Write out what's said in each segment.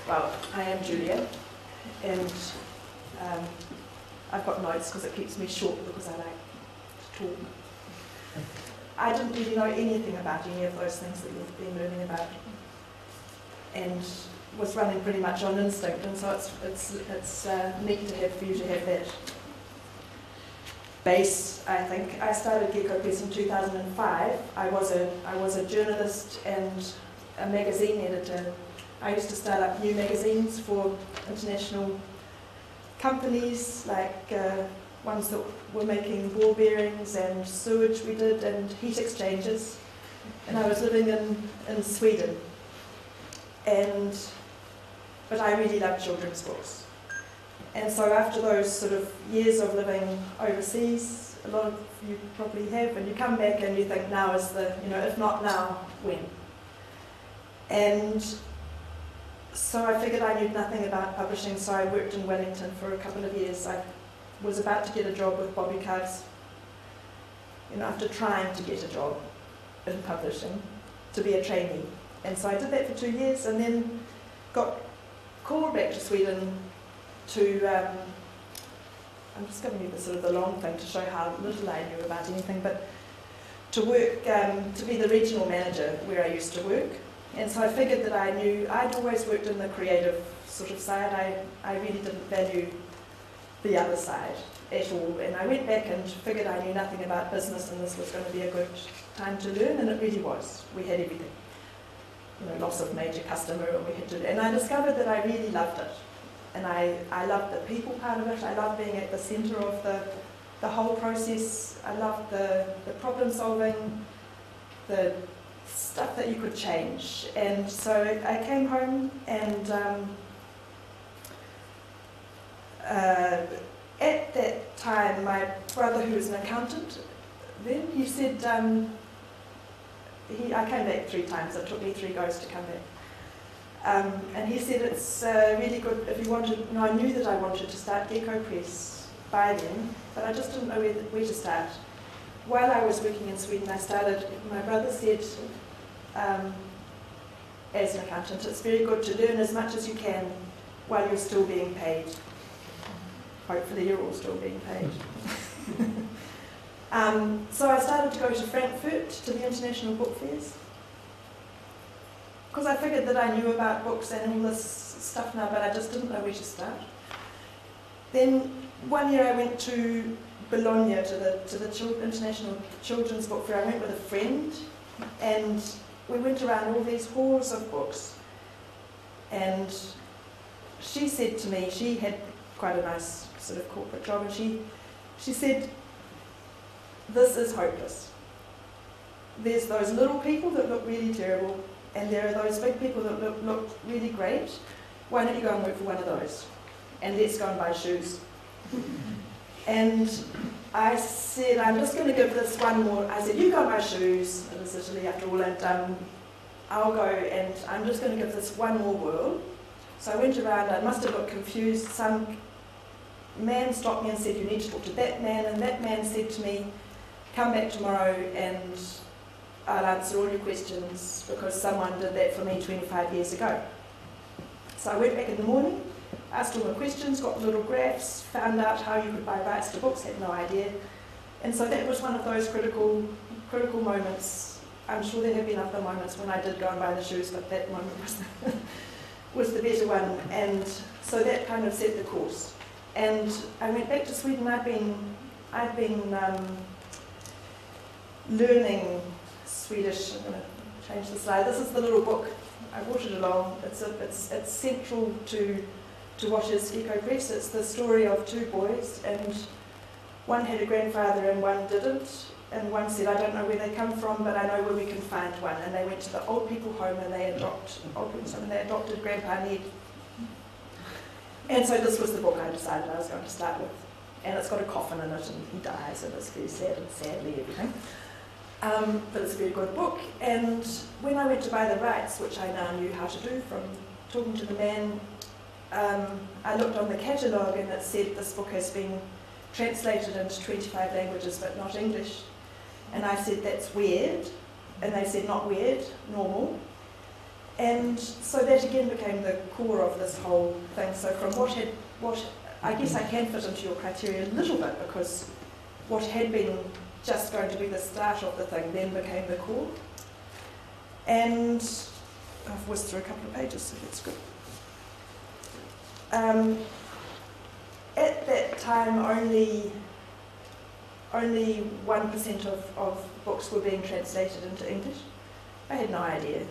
Well, I am Julia, and I've got notes because it keeps me short because I like to talk. I didn't really know anything about any of those things that you've been learning about, and was running pretty much on instinct, and so it's neat to have for you to have that base. I think I started Gecko Press in 2005. I was a journalist and a magazine editor. I used to start up new magazines for international companies, like ones that were making ball bearings and sewage we did, and heat exchangers. And I was living in Sweden. But I really loved children's books. And so after those sort of years of living overseas, a lot of you probably have, and you come back and you think now is the, if not now, when? And so I figured I knew nothing about publishing, so I worked in Wellington for a couple of years. I was about to get a job with Bobby Carves, after trying to get a job in publishing, to be a trainee. And so I did that for 2 years, and then got called back to Sweden to, I'm just giving you the long thing to show how little I knew about anything, but to work, to be the regional manager where I used to work. And so I figured that I'd always worked in the creative sort of side. I really didn't value the other side at all. And I went back and figured I knew nothing about business, and this was going to be a good time to learn, and it really was. We had everything. Loss of major customer, and we had to, and I discovered that I really loved it. And I loved the people part of it. I loved being at the centre of the whole process. I loved the problem solving, the stuff that you could change. And so I came home, and at that time my brother, who was an accountant then, he said, I came back 3 times, it took me 3 goes to come back. And he said it's really good if you wanted, I knew that I wanted to start Gecko Press by then, but I just didn't know where to start. While I was working in Sweden, my brother said, as an accountant, it's very good to learn as much as you can while you're still being paid. Hopefully you're all still being paid. So I started to go to Frankfurt, to the international book fairs, because I figured that I knew about books and all this stuff now, but I just didn't know where to start. Then one year I went to Bologna, to the International Children's Book Fair. I went with a friend, and we went around all these halls of books, and she said to me, she had quite a nice sort of corporate job, and she said, this is hopeless. There's those little people that look really terrible, and there are those big people that look really great. Why don't you go and work for one of those? And let's go and buy shoes. And I said, I'm just going to give this one more. I said, you go buy shoes. It was Italy after all, and I'll go, and I'm just going to give this one more whirl. So I went around. I must have looked confused. Some man stopped me and said, you need to talk to that man, and that man said to me, come back tomorrow and I'll answer all your questions, because someone did that for me 25 years ago. So I went back in the morning, asked all my questions, got the little graphs, found out how you could buy rights to books, had no idea. And so that was one of those critical moments. I'm sure there have been other moments when I did go and buy the shoes, but that moment was the better one. And so that kind of set the course. And I went back to Sweden. I'd been learning Swedish. I'm going to change the slide. This is the little book. I brought it along. It's central to what is Gecko Press. It's the story of 2 boys, and one had a grandfather and one didn't. And one said, I don't know where they come from, but I know where we can find one. And they went to the old people home, and they adopted Grandpa Ned. And so this was the book I decided I was going to start with. And it's got a coffin in it, and he dies, and it's very sad, and sadly everything. But it's a very good book. And when I went to buy the rights, which I now knew how to do from talking to the man, I looked on the catalogue, and it said this book has been translated into 25 languages, but not English. And I said, that's weird. And they said, not weird, normal. And so that again became the core of this whole thing. So from what I guess I can fit into your criteria a little bit, because what had been just going to be the start of the thing then became the core. And I've whizzed through a couple of pages, so that's good. At that time, only 1% of books were being translated into English. I had no idea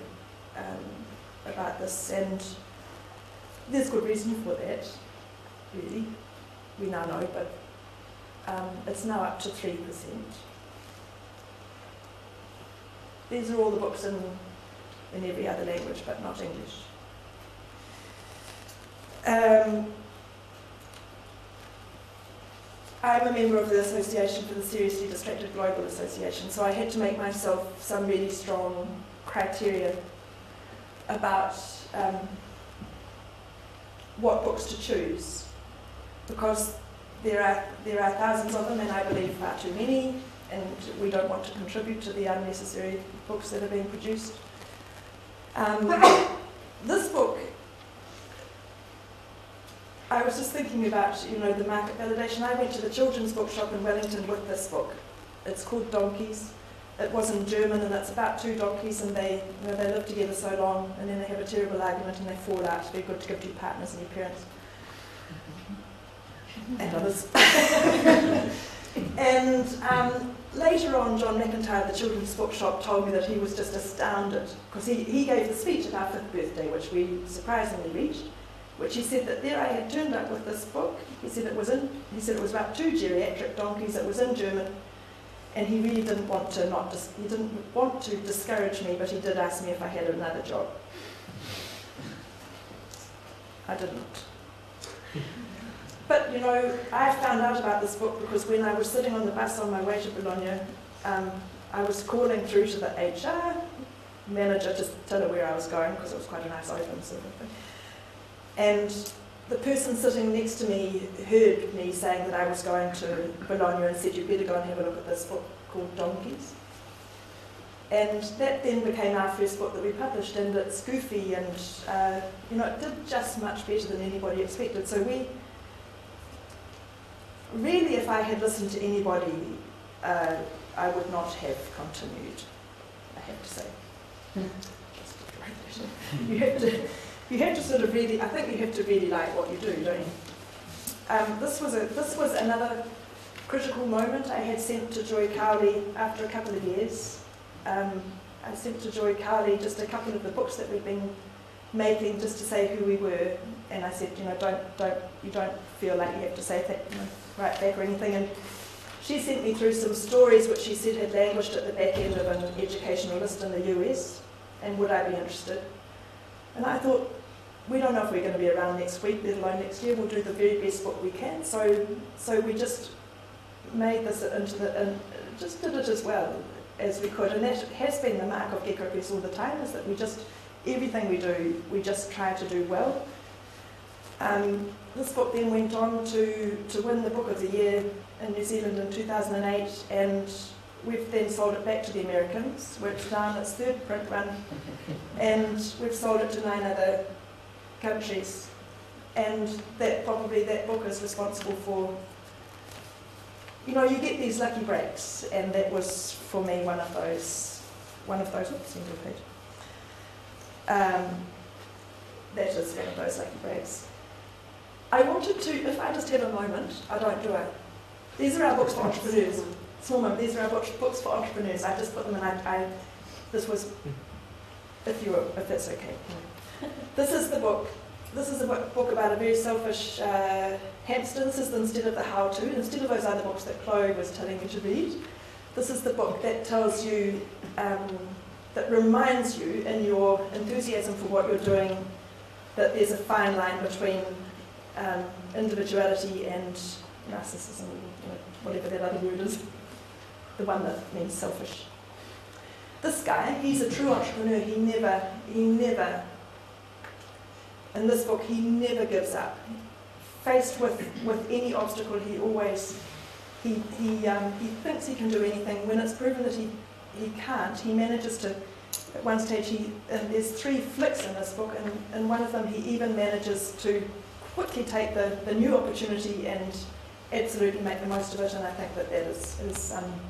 about this, and there's good reason for that, really. We now know, but it's now up to 3%. These are all the books in every other language, but not English. I'm a member of the Association for the Seriously Distracted Global Association, so I had to make myself some really strong criteria about what books to choose, because there are thousands of them, and I believe far too many, and we don't want to contribute to the unnecessary books that are being produced. This book, I was just thinking about, the market validation. I went to the children's bookshop in Wellington with this book. It's called Donkeys. It was in German, and it's about two donkeys, and they live together so long, and then they have a terrible argument, and they fall out. It's very good to give to your partners and your parents. And others. And later on, John McIntyre, the children's bookshop, told me that he was just astounded, because he gave the speech at our 5th birthday, which we surprisingly reached, which he said that there I had turned up with this book. He said it was about two geriatric donkeys. It was in German, and he really didn't want to discourage me, but he did ask me if I had another job. I didn't. But I found out about this book because when I was sitting on the bus on my way to Bologna, I was calling through to the HR manager to tell her where I was going, because it was quite a nice open sort of thing. And the person sitting next to me heard me saying that I was going to Bologna and said, "You better go and have a look at this book called Donkeys." And that then became our first book that we published, and it's goofy, and it did just much better than anybody expected. So we really, if I had listened to anybody, I would not have continued, I have to say. You have to sort of really, I think you have to really like what you do, don't you? This was another critical moment. I had sent to Joy Cowley after a couple of years. I sent to Joy Cowley just a couple of the books that we'd been making, just to say who we were, and I said, you don't feel like you have to say that right back or anything. And she sent me through some stories which she said had languished at the back end of an educational list in the US, and would I be interested? And I thought, we don't know if we're going to be around next week, let alone next year. We'll do the very best book we can. So we just made this and just did it as well as we could. And that has been the mark of Gecko Press all the time, is that everything we do, we just try to do well. This book then went on to win the Book of the Year in New Zealand in 2008, and we've then sold it back to the Americans, where it's now in its 3rd print run, and we've sold it to 9 other countries. And that book is responsible for, you get these lucky breaks, and that was for me one of those. Oops, single page. That is one of those lucky breaks. I wanted to, if I just have a moment, I don't do it. These are our books for entrepreneurs. Small moment, these are our books for entrepreneurs. I just put them in, this was, if that's okay. This is the book. This is a book about a very selfish hamster. This is instead of the how-to, instead of those other books that Chloe was telling you to read. This is the book that tells you, that reminds you in your enthusiasm for what you're doing, that there's a fine line between individuality and narcissism, whatever that other word is, the one that means selfish. This guy, he's a true entrepreneur. He never, in this book, he never gives up. Faced with any obstacle, he always, he thinks he can do anything. When it's proven that he can't, he manages to at one stage, there's 3 flicks in this book, and in one of them he even manages to quickly take the new opportunity and absolutely make the most of it, and I think that is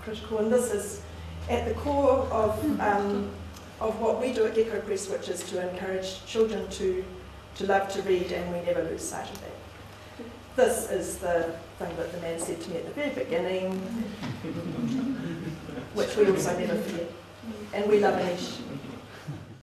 critical. And this is at the core of what we do at Gecko Press, which is to encourage children to love to read, and we never lose sight of that. This is the thing that the man said to me at the very beginning, which we also never forget. And we love Anish.